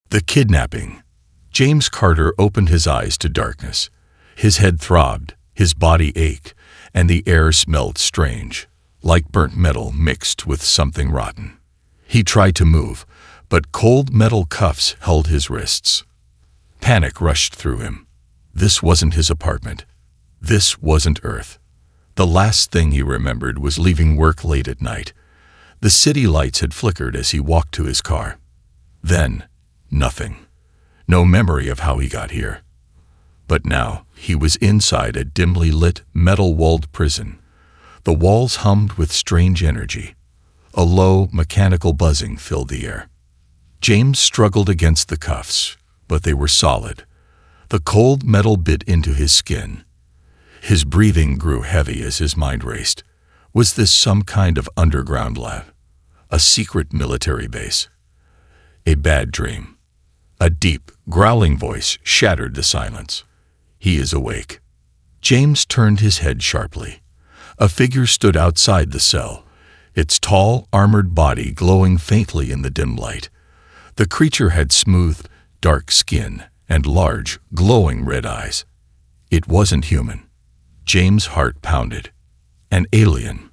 The kidnapping. James Carter opened his eyes to darkness. His head throbbed, his body ached, and the air smelled strange, like burnt metal mixed with something rotten. He tried to move, but cold metal cuffs held his wrists. Panic rushed through him. This wasn't his apartment. This wasn't Earth. The last thing he remembered was leaving work late at night. The city lights had flickered as he walked to his car. Then, nothing. No memory of how he got here. But now, he was inside a dimly lit, metal-walled prison. The walls hummed with strange energy. A low, mechanical buzzing filled the air. James struggled against the cuffs, but they were solid. The cold metal bit into his skin. His breathing grew heavy as his mind raced. Was this some kind of underground lab? A secret military base? A bad dream? A deep, growling voice shattered the silence. He is awake. James turned his head sharply. A figure stood outside the cell, its tall, armored body glowing faintly in the dim light. The creature had smooth, dark skin and large, glowing red eyes. It wasn't human. James' heart pounded. An alien.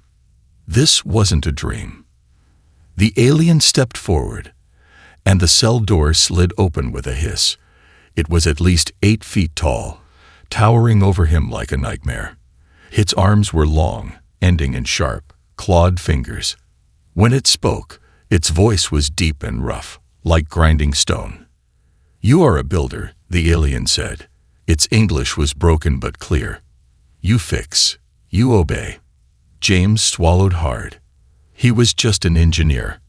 This wasn't a dream. The alien stepped forward, and the cell door slid open with a hiss. It was at least 8 feet tall, towering over him like a nightmare. Its arms were long, ending in sharp, clawed fingers. When it spoke, its voice was deep and rough, like grinding stone. "You are a builder," the alien said. Its English was broken but clear. "You fix. You obey." James swallowed hard. He was just an engineer,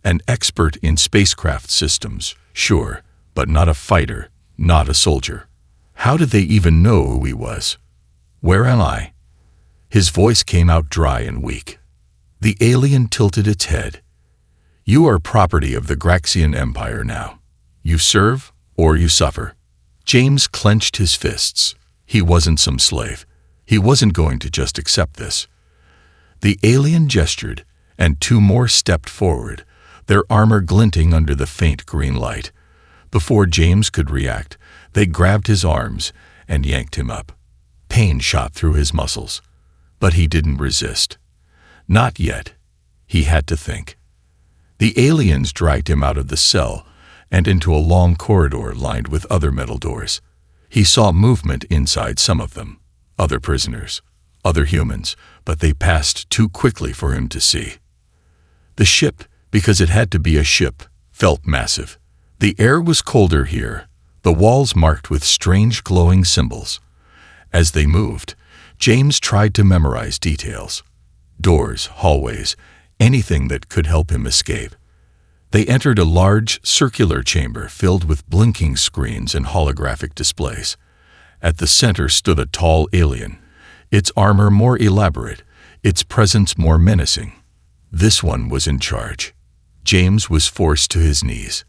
an expert in spacecraft systems, sure, but not a fighter, not a soldier. How did they even know who he was? "Where am I?" His voice came out dry and weak. The alien tilted its head. "You are property of the Graxian Empire now. You serve or you suffer." James clenched his fists. He wasn't some slave. He wasn't going to just accept this. The alien gestured, and 2 more stepped forward, their armor glinting under the faint green light. Before James could react, they grabbed his arms and yanked him up. Pain shot through his muscles, but he didn't resist. Not yet. He had to think. The aliens dragged him out of the cell and into a long corridor lined with other metal doors. He saw movement inside some of them, other prisoners, other humans, but they passed too quickly for him to see. The ship, because it had to be a ship, felt massive. The air was colder here, the walls marked with strange glowing symbols. As they moved, James tried to memorize details. Doors, hallways, anything that could help him escape. They entered a large, circular chamber filled with blinking screens and holographic displays. At the center stood a tall alien, its armor more elaborate, its presence more menacing. This one was in charge. James was forced to his knees.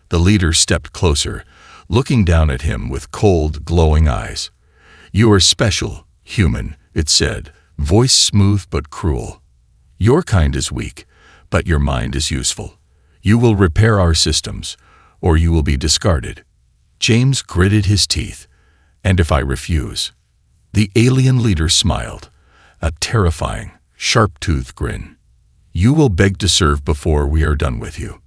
The leader stepped closer, looking down at him with cold, glowing eyes. "You are special, human," it said, voice smooth but cruel. "Your kind is weak, but your mind is useful. You will repair our systems, or you will be discarded." James gritted his teeth. "And if I refuse?" The alien leader smiled, a terrifying, sharp-toothed grin. "You will beg to serve before we are done with you."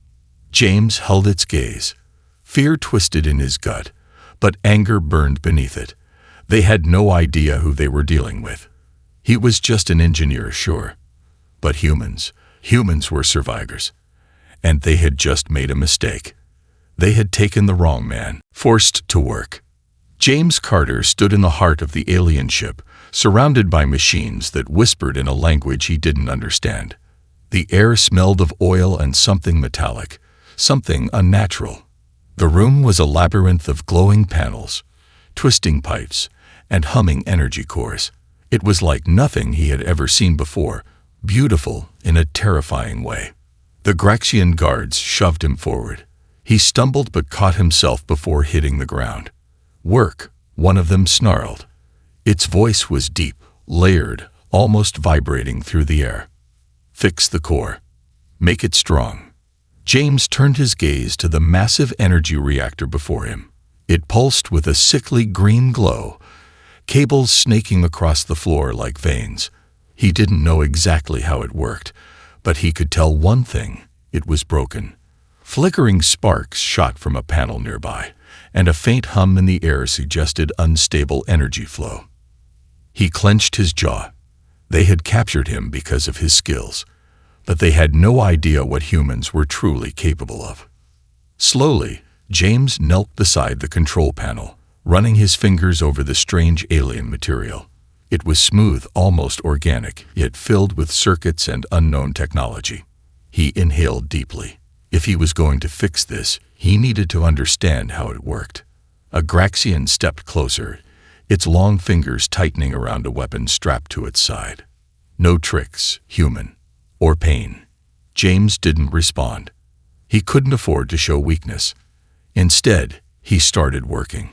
James held its gaze. Fear twisted in his gut, but anger burned beneath it. They had no idea who they were dealing with. He was just an engineer, sure. But humans were survivors. And they had just made a mistake. They had taken the wrong man, forced to work. James Carter stood in the heart of the alien ship, surrounded by machines that whispered in a language he didn't understand. The air smelled of oil and something metallic, something unnatural. The room was a labyrinth of glowing panels, twisting pipes, and humming energy cores. It was like nothing he had ever seen before, beautiful in a terrifying way. The Graxian guards shoved him forward. He stumbled but caught himself before hitting the ground. "Work," one of them snarled. Its voice was deep, layered, almost vibrating through the air. "Fix the core. Make it strong." James turned his gaze to the massive energy reactor before him. It pulsed with a sickly green glow, cables snaking across the floor like veins. He didn't know exactly how it worked, but he could tell one thing: it was broken. Flickering sparks shot from a panel nearby, and a faint hum in the air suggested unstable energy flow. He clenched his jaw. They had captured him because of his skills, but they had no idea what humans were truly capable of. Slowly, James knelt beside the control panel, running his fingers over the strange alien material. It was smooth, almost organic, yet filled with circuits and unknown technology. He inhaled deeply. If he was going to fix this, he needed to understand how it worked. A Graxian stepped closer, its long fingers tightening around a weapon strapped to its side. No tricks, human, or pain. James didn't respond. He couldn't afford to show weakness. Instead, he started working.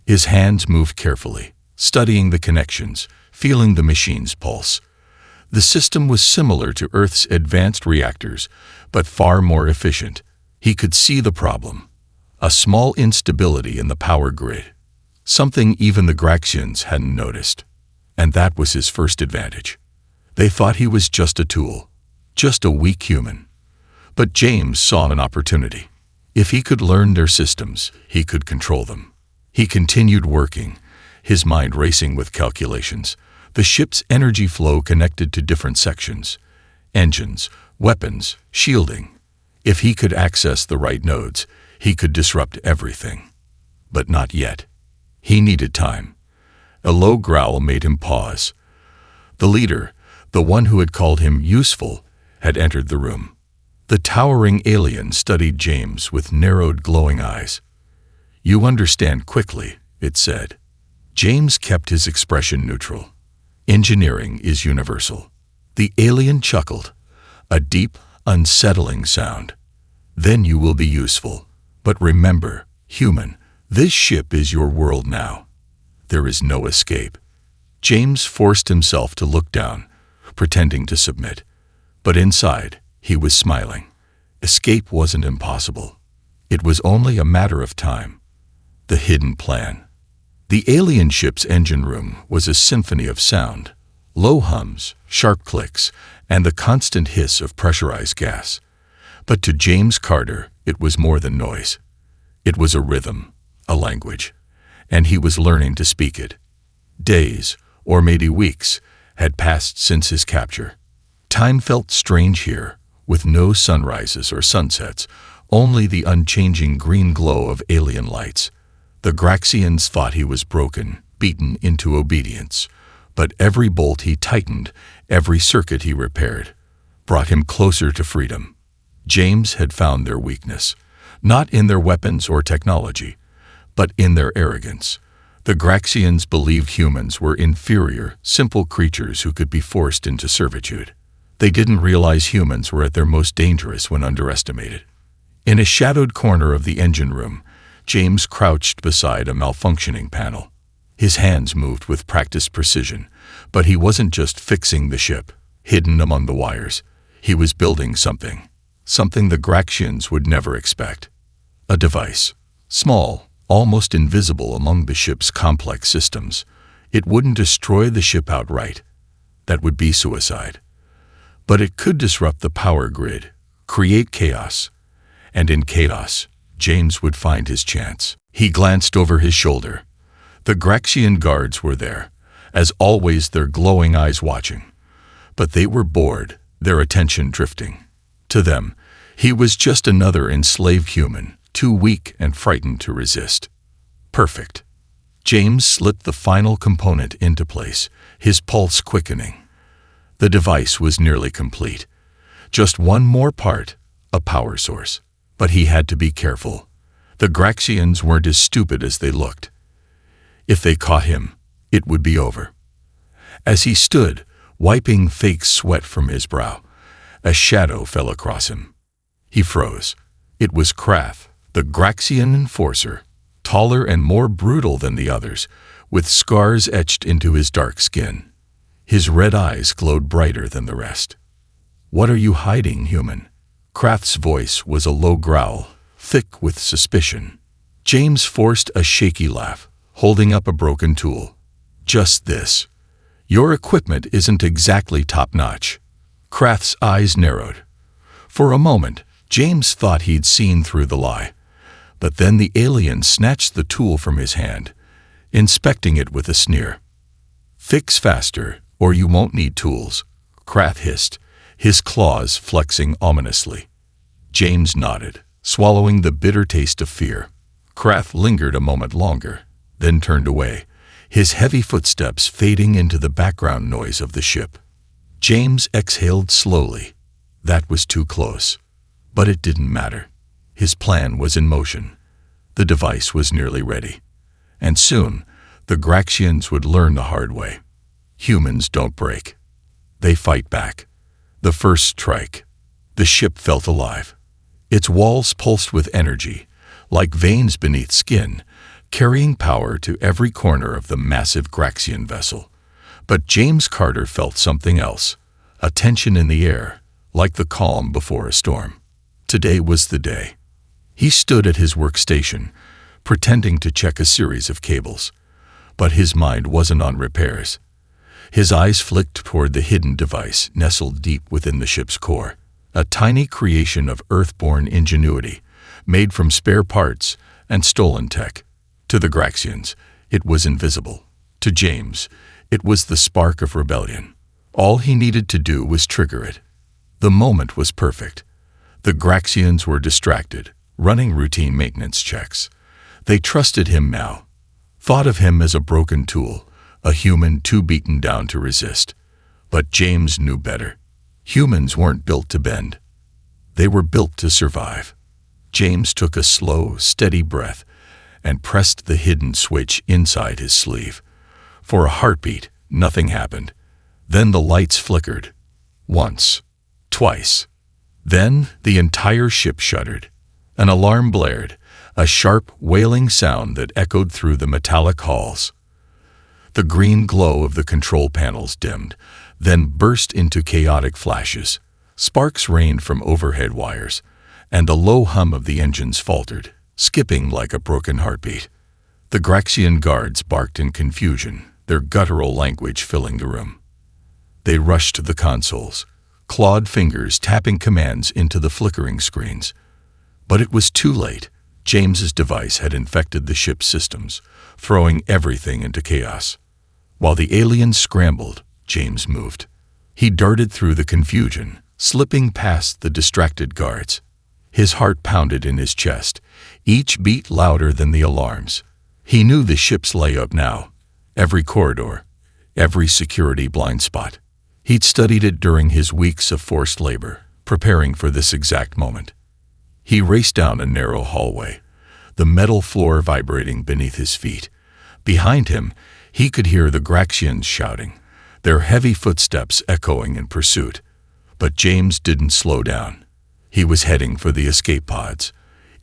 His hands moved carefully, studying the connections, feeling the machine's pulse. The system was similar to Earth's advanced reactors, but far more efficient. He could see the problem: a small instability in the power grid, something even the Graxians hadn't noticed. And that was his first advantage. They thought he was just a tool, just a weak human. But James saw an opportunity. If he could learn their systems, he could control them. He continued working, his mind racing with calculations. The ship's energy flow connected to different sections: engines, weapons, shielding. If he could access the right nodes, he could disrupt everything. But not yet. He needed time. A low growl made him pause. The leader, the one who had called him useful, had entered the room. The towering alien studied James with narrowed, glowing eyes. "You understand quickly," it said. James kept his expression neutral. "Engineering is universal." The alien chuckled, a deep, unsettling sound. "Then you will be useful. But remember, human, this ship is your world now. There is no escape." James forced himself to look down, pretending to submit. But inside, he was smiling. Escape wasn't impossible. It was only a matter of time. The hidden plan. The alien ship's engine room was a symphony of sound: low hums, sharp clicks, and the constant hiss of pressurized gas. But to James Carter, it was more than noise. It was a rhythm, a language, and he was learning to speak it. Days, or maybe weeks, had passed since his capture. Time felt strange here, with no sunrises or sunsets, only the unchanging green glow of alien lights. The Graxians thought he was broken, beaten into obedience. But every bolt he tightened, every circuit he repaired, brought him closer to freedom. James had found their weakness, not in their weapons or technology, but in their arrogance. The Graxians believed humans were inferior, simple creatures who could be forced into servitude. They didn't realize humans were at their most dangerous when underestimated. In a shadowed corner of the engine room, James crouched beside a malfunctioning panel. His hands moved with practiced precision, but he wasn't just fixing the ship, hidden among the wires. He was building something the Graxians would never expect. A device, small, almost invisible among the ship's complex systems. It wouldn't destroy the ship outright. That would be suicide. But it could disrupt the power grid, create chaos. And in chaos, James would find his chance. He glanced over his shoulder. The Graxian guards were there, as always, their glowing eyes watching. But they were bored, their attention drifting. To them, he was just another enslaved human, too weak and frightened to resist. Perfect. James slipped the final component into place, his pulse quickening. The device was nearly complete. Just one more part, a power source. But he had to be careful. The Graxians weren't as stupid as they looked. If they caught him, it would be over. As he stood, wiping fake sweat from his brow, a shadow fell across him. He froze. It was Krath, the Graxian enforcer, taller and more brutal than the others, with scars etched into his dark skin. His red eyes glowed brighter than the rest. "What are you hiding, human?" Kraft's voice was a low growl, thick with suspicion. James forced a shaky laugh, holding up a broken tool. "Just this. Your equipment isn't exactly top-notch." Kraft's eyes narrowed. For a moment, James thought he'd seen through the lie. But then the alien snatched the tool from his hand, inspecting it with a sneer. "Fix faster, or you won't need tools," Kraft hissed, his claws flexing ominously. James nodded, swallowing the bitter taste of fear. Kraft lingered a moment longer, then turned away, his heavy footsteps fading into the background noise of the ship. James exhaled slowly. That was too close. But it didn't matter. His plan was in motion. The device was nearly ready. And soon, the Graxians would learn the hard way. Humans don't break. They fight back. The first strike. The ship felt alive. Its walls pulsed with energy, like veins beneath skin, carrying power to every corner of the massive Graxian vessel. But James Carter felt something else, a tension in the air, like the calm before a storm. Today was the day. He stood at his workstation, pretending to check a series of cables. But his mind wasn't on repairs. His eyes flicked toward the hidden device nestled deep within the ship's core, a tiny creation of Earth-born ingenuity, made from spare parts and stolen tech. To the Graxians, it was invisible. To James, it was the spark of rebellion. All he needed to do was trigger it. The moment was perfect. The Graxians were distracted, running routine maintenance checks. They trusted him now, thought of him as a broken tool, a human too beaten down to resist. But James knew better. Humans weren't built to bend. They were built to survive. James took a slow, steady breath and pressed the hidden switch inside his sleeve. For a heartbeat, nothing happened. Then the lights flickered. Once. Twice. Then the entire ship shuddered. An alarm blared, a sharp, wailing sound that echoed through the metallic halls. The green glow of the control panels dimmed, then burst into chaotic flashes. Sparks rained from overhead wires, and the low hum of the engines faltered, skipping like a broken heartbeat. The Graxian guards barked in confusion, their guttural language filling the room. They rushed to the consoles, clawed fingers tapping commands into the flickering screens. But it was too late. James's device had infected the ship's systems, throwing everything into chaos. While the aliens scrambled, James moved. He darted through the confusion, slipping past the distracted guards. His heart pounded in his chest, each beat louder than the alarms. He knew the ship's layout now, every corridor, every security blind spot. He'd studied it during his weeks of forced labor, preparing for this exact moment. He raced down a narrow hallway, the metal floor vibrating beneath his feet. Behind him, he could hear the Graxians shouting, their heavy footsteps echoing in pursuit. But James didn't slow down. He was heading for the escape pods.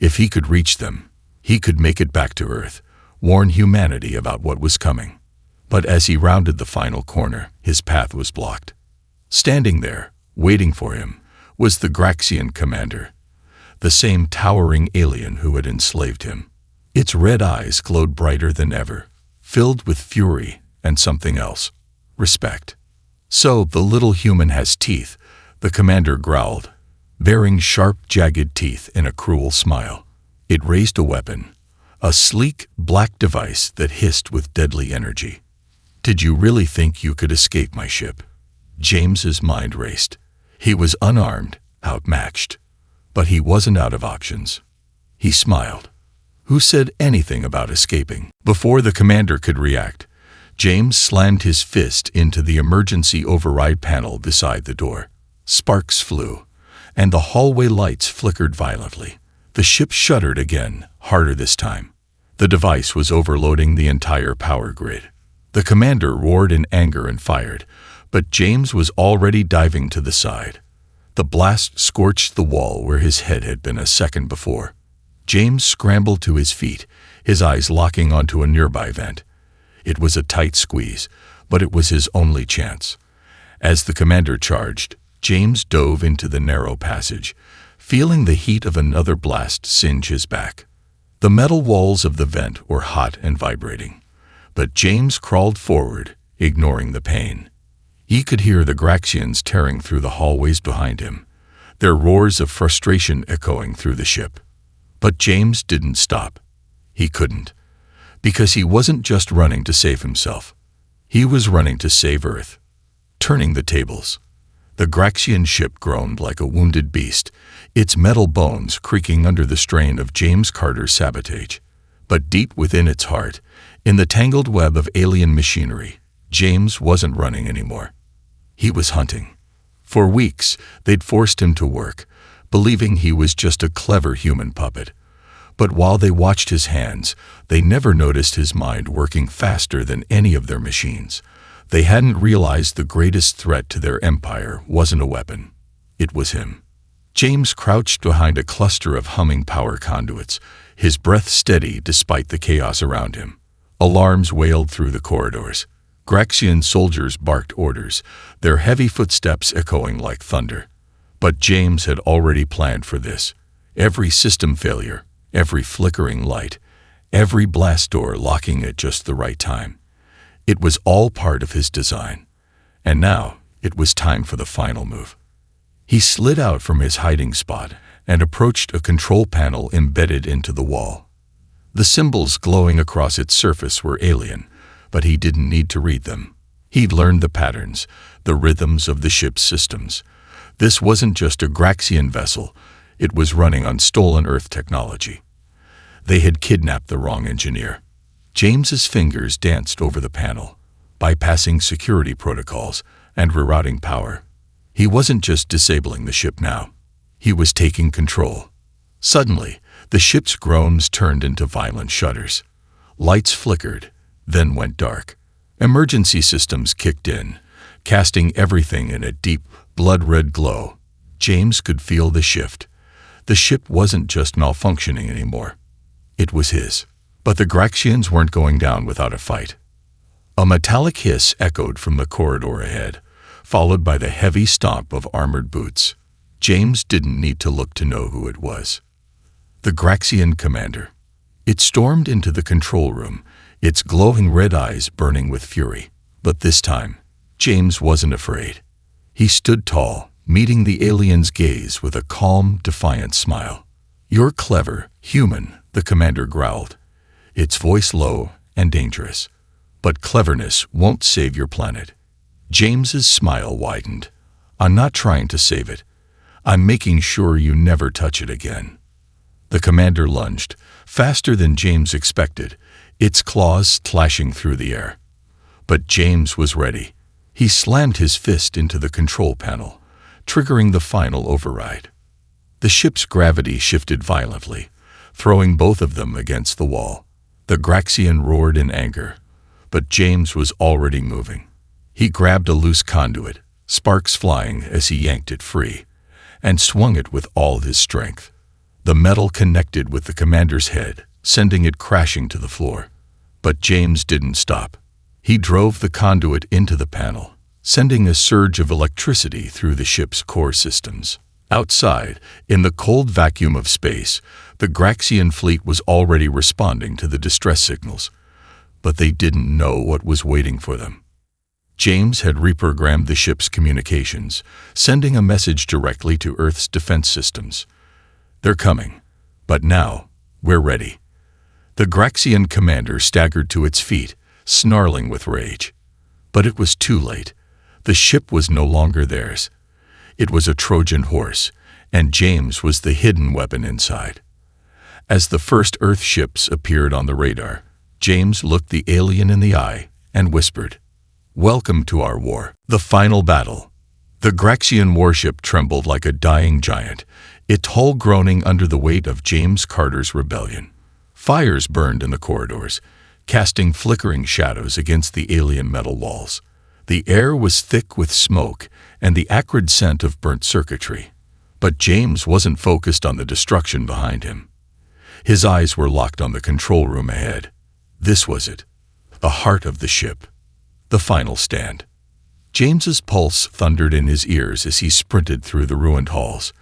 If he could reach them, he could make it back to Earth, warn humanity about what was coming. But as he rounded the final corner, his path was blocked. Standing there, waiting for him, was the Graxian commander, the same towering alien who had enslaved him. Its red eyes glowed brighter than ever, filled with fury and something else, respect. "So the little human has teeth," the commander growled, baring sharp, jagged teeth in a cruel smile. It raised a weapon, a sleek, black device that hissed with deadly energy. "Did you really think you could escape my ship?" James's mind raced. He was unarmed, outmatched. But he wasn't out of options. He smiled. Who said anything about escaping? Before the commander could react, James slammed his fist into the emergency override panel beside the door. Sparks flew, and the hallway lights flickered violently. The ship shuddered again, harder this time. The device was overloading the entire power grid. The commander roared in anger and fired, but James was already diving to the side. The blast scorched the wall where his head had been a second before. James scrambled to his feet, his eyes locking onto a nearby vent. It was a tight squeeze, but it was his only chance. As the commander charged, James dove into the narrow passage, feeling the heat of another blast singe his back. The metal walls of the vent were hot and vibrating, but James crawled forward, ignoring the pain. He could hear the Graxians tearing through the hallways behind him, their roars of frustration echoing through the ship. But James didn't stop. He couldn't, because he wasn't just running to save himself. He was running to save Earth. Turning the tables, the Graxian ship groaned like a wounded beast, its metal bones creaking under the strain of James Carter's sabotage. But deep within its heart, in the tangled web of alien machinery, James wasn't running anymore. He was hunting. For weeks, they'd forced him to work, believing he was just a clever human puppet. But while they watched his hands, they never noticed his mind working faster than any of their machines. They hadn't realized the greatest threat to their empire wasn't a weapon. It was him. James crouched behind a cluster of humming power conduits, his breath steady despite the chaos around him. Alarms wailed through the corridors. Graxian soldiers barked orders, their heavy footsteps echoing like thunder. But James had already planned for this. Every system failure, every flickering light, every blast door locking at just the right time. It was all part of his design. And now, it was time for the final move. He slid out from his hiding spot and approached a control panel embedded into the wall. The symbols glowing across its surface were alien, but he didn't need to read them. He'd learned the patterns, the rhythms of the ship's systems. This wasn't just a Graxian vessel, it was running on stolen Earth technology. They had kidnapped the wrong engineer. James's fingers danced over the panel, bypassing security protocols and rerouting power. He wasn't just disabling the ship now. He was taking control. Suddenly, the ship's groans turned into violent shudders. Lights flickered, then went dark. Emergency systems kicked in, casting everything in a deep, blood-red glow. James could feel the shift. The ship wasn't just malfunctioning anymore. It was his. But the Graxians weren't going down without a fight. A metallic hiss echoed from the corridor ahead, followed by the heavy stomp of armored boots. James didn't need to look to know who it was. The Graxian commander. It stormed into the control room, its glowing red eyes burning with fury. But this time, James wasn't afraid. He stood tall, meeting the alien's gaze with a calm, defiant smile. "You're clever, human," the commander growled, its voice low and dangerous. "But cleverness won't save your planet." James's smile widened. "I'm not trying to save it. I'm making sure you never touch it again." The commander lunged, faster than James expected, its claws clashing through the air. But James was ready. He slammed his fist into the control panel, triggering the final override. The ship's gravity shifted violently, throwing both of them against the wall. The Graxian roared in anger, but James was already moving. He grabbed a loose conduit, sparks flying as he yanked it free, and swung it with all his strength. The metal connected with the commander's head, sending it crashing to the floor. But James didn't stop. He drove the conduit into the panel, sending a surge of electricity through the ship's core systems. Outside, in the cold vacuum of space, the Graxian fleet was already responding to the distress signals, but they didn't know what was waiting for them. James had reprogrammed the ship's communications, sending a message directly to Earth's defense systems. "They're coming, but now, we're ready." The Graxian commander staggered to its feet, snarling with rage. But it was too late. The ship was no longer theirs. It was a Trojan horse, and James was the hidden weapon inside. As the first Earth ships appeared on the radar, James looked the alien in the eye and whispered, "Welcome to our war, the final battle." The Graxian warship trembled like a dying giant, its hull groaning under the weight of James Carter's rebellion. Fires burned in the corridors, casting flickering shadows against the alien metal walls. The air was thick with smoke and the acrid scent of burnt circuitry. But James wasn't focused on the destruction behind him. His eyes were locked on the control room ahead. This was it, the heart of the ship, the final stand. James's pulse thundered in his ears as he sprinted through the ruined halls.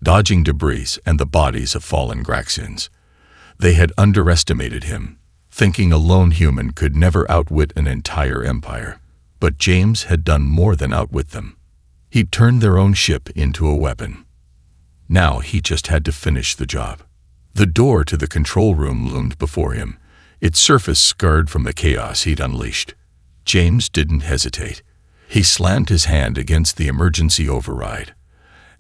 dodging debris and the bodies of fallen Graxians. They had underestimated him, thinking a lone human could never outwit an entire empire. But James had done more than outwit them. He turned their own ship into a weapon. Now he just had to finish the job. The door to the control room loomed before him, its surface scarred from the chaos he'd unleashed. James didn't hesitate. He slammed his hand against the emergency override,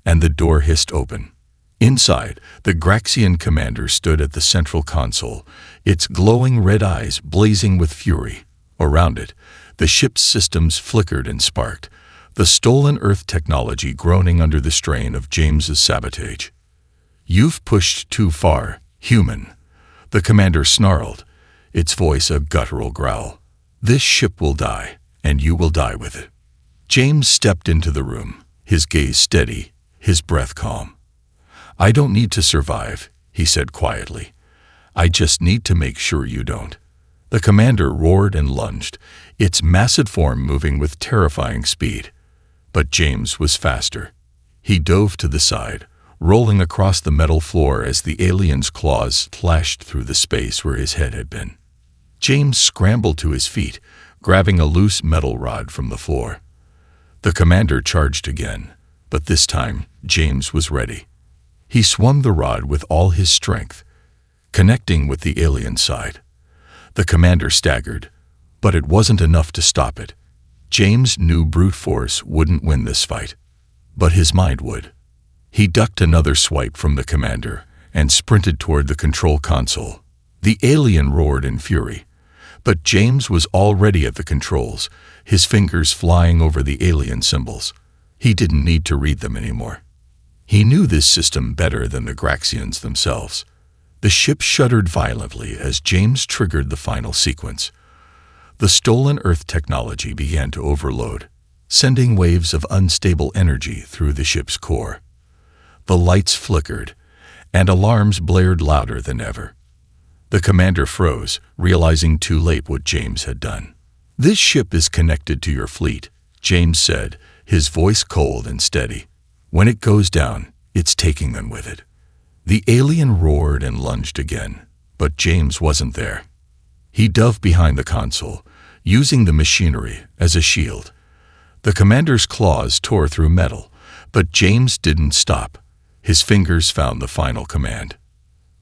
and the door hissed open. Inside, the Graxian commander stood at the central console, its glowing red eyes blazing with fury. Around it, the ship's systems flickered and sparked, the stolen Earth technology groaning under the strain of James's sabotage. "You've pushed too far, human," the commander snarled, its voice a guttural growl. "This ship will die, and you will die with it." James stepped into the room, his gaze steady, his breath calm. "I don't need to survive," he said quietly. "I just need to make sure you don't." The commander roared and lunged, its massive form moving with terrifying speed. But James was faster. He dove to the side, rolling across the metal floor as the alien's claws slashed through the space where his head had been. James scrambled to his feet, grabbing a loose metal rod from the floor. The commander charged again, but this time James was ready. He swung the rod with all his strength, connecting with the alien side. The commander staggered, but it wasn't enough to stop it. James knew brute force wouldn't win this fight, but his mind would. He ducked another swipe from the commander and sprinted toward the control console. The alien roared in fury, but James was already at the controls, his fingers flying over the alien symbols. He didn't need to read them anymore. He knew this system better than the Graxians themselves. The ship shuddered violently as James triggered the final sequence. The stolen Earth technology began to overload, sending waves of unstable energy through the ship's core. The lights flickered, and alarms blared louder than ever. The commander froze, realizing too late what James had done. "This ship is connected to your fleet," James said, his voice cold and steady. "When it goes down, it's taking them with it." The alien roared and lunged again, but James wasn't there. He dove behind the console, using the machinery as a shield. The commander's claws tore through metal, but James didn't stop. His fingers found the final command.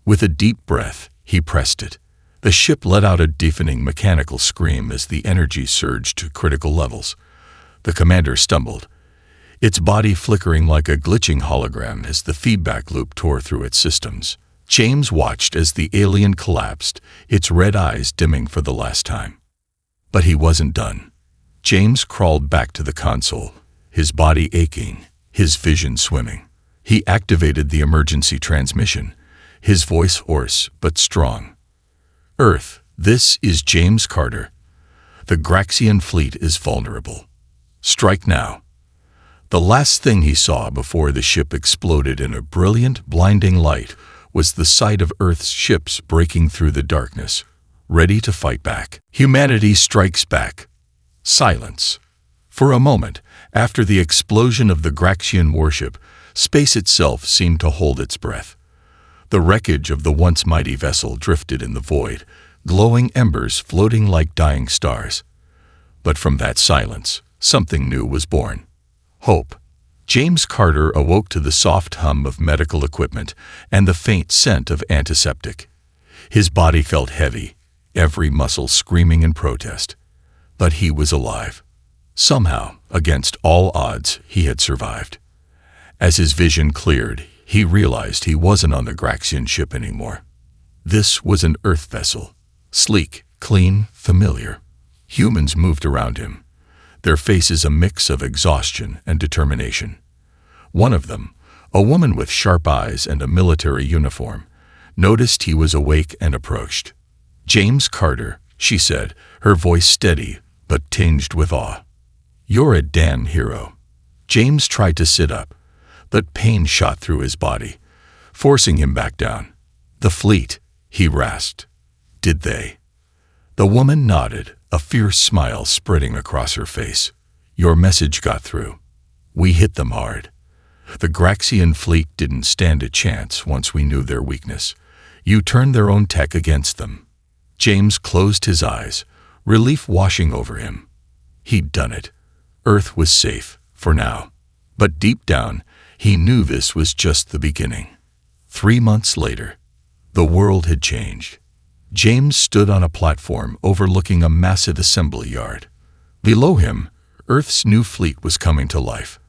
With a deep breath, he pressed it. The ship let out a deafening mechanical scream as the energy surged to critical levels. The commander stumbled, its body flickering like a glitching hologram as the feedback loop tore through its systems. James watched as the alien collapsed, its red eyes dimming for the last time. But he wasn't done. James crawled back to the console, his body aching, his vision swimming. He activated the emergency transmission, his voice hoarse but strong. "Earth, this is James Carter. The Graxian fleet is vulnerable. Strike now." The last thing he saw before the ship exploded in a brilliant, blinding light was the sight of Earth's ships breaking through the darkness, ready to fight back. Humanity strikes back. Silence. For a moment, after the explosion of the Graxian warship, space itself seemed to hold its breath. The wreckage of the once mighty vessel drifted in the void, glowing embers floating like dying stars. But from that silence, something new was born. Hope. James Carter awoke to the soft hum of medical equipment and the faint scent of antiseptic. His body felt heavy, every muscle screaming in protest. But he was alive. Somehow, against all odds, he had survived. As his vision cleared, he realized he wasn't on the Graxian ship anymore. This was an Earth vessel, sleek, clean, familiar. Humans moved around him, their faces a mix of exhaustion and determination. One of them, a woman with sharp eyes and a military uniform, noticed he was awake and approached. "James Carter," she said, her voice steady but tinged with awe. "You're a damn hero." James tried to sit up, but pain shot through his body, forcing him back down. "The fleet," he rasped. "Did they?" The woman nodded, a fierce smile spreading across her face. "Your message got through. We hit them hard. The Graxian fleet didn't stand a chance once we knew their weakness. You turned their own tech against them. James closed his eyes, relief washing over him. He'd done it. Earth was safe, for now. But deep down, he knew this was just the beginning. 3 months later, the world had changed. James stood on a platform overlooking a massive assembly yard. Below him, Earth's new fleet was coming to life.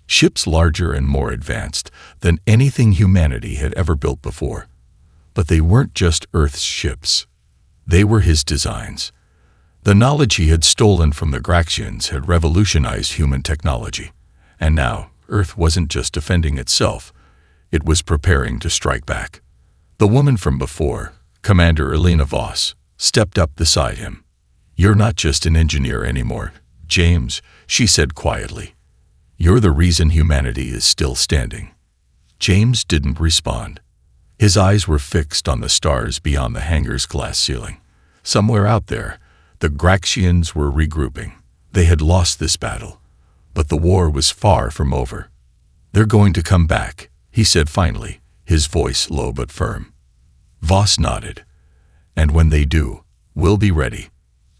Ships larger and more advanced than anything humanity had ever built before. But they weren't just Earth's ships. They were his designs. The knowledge he had stolen from the Graxians had revolutionized human technology. And now, Earth wasn't just defending itself. It was preparing to strike back. The woman from before, Commander Elena Voss, stepped up beside him. "You're not just an engineer anymore, James," she said quietly. "You're the reason humanity is still standing." James didn't respond. His eyes were fixed on the stars beyond the hangar's glass ceiling. Somewhere out there, the Graxians were regrouping. They had lost this battle, but the war was far from over. "They're going to come back," he said finally, his voice low but firm. Voss nodded. "And when they do, we'll be ready."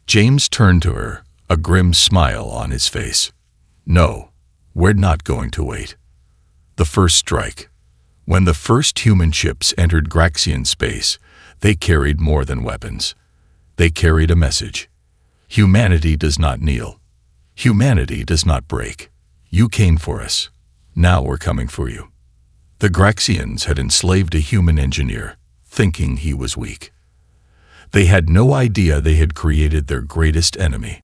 James turned to her, a grim smile on his face. "No, we're not going to wait." The first strike. When the first human ships entered Graxian space, they carried more than weapons. They carried a message. Humanity does not kneel. Humanity does not break. You came for us. Now we're coming for you. The Graxians had enslaved a human engineer, thinking he was weak. They had no idea they had created their greatest enemy.